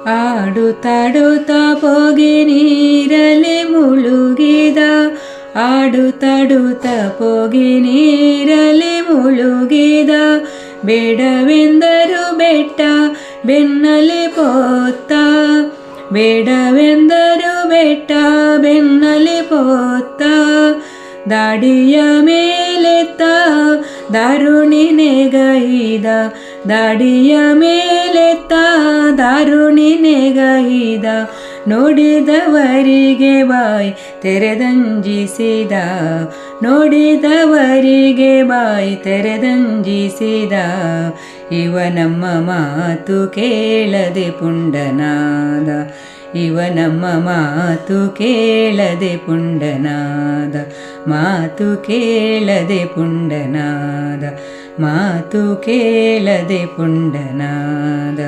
ಆಡುತ್ತಾಡುತ್ತಾ ಪೋಗಿ ನೀರಲಿ ಮುಳುಗಿದ, ಆಡುತ್ತಾಡುತ್ತಾ ಪೋಗಿ ನೀರಲಿ ಮುಳುಗಿದ. ಬೇಡವೆಂದರು ಬೆಟ್ಟ ಬೆನ್ನಲಿ ಪೋತ್ತ, ಬೇಡವೆಂದರು ಬೆಟ್ಟ ಬೆನ್ನಲಿ ಪೋತ್ತ. ದಾಡಿಯ ಮೇಲೆತ್ತ ದಾರುಣಿ ನೆಗೈದ, ದಾಡಿಯ ಮೇಲೆತ್ತ ದಾರುಣಿ ನೆಗೈದ. ನೋಡಿದವರಿಗೆ ಬಾಯಿ ತೆರೆದಂಜಿಸಿದ, ನೋಡಿದವರಿಗೆ ಬಾಯಿ ತೆರೆದಂಜಿಸಿದ. ಇವ ನಮ್ಮ ಮಾತು ಕೇಳದೆ ಪುಂಡನಾದ, ಇವ ನಮ್ಮ ಮಾತು ಕೇಳದೆ ಪುಂಡನಾದ. ಮಾತು ಕೇಳದೆ ಪುಂಡನಾದ, ಮಾತು ಕೇಳದೆ ಪುಂಡನಾದ.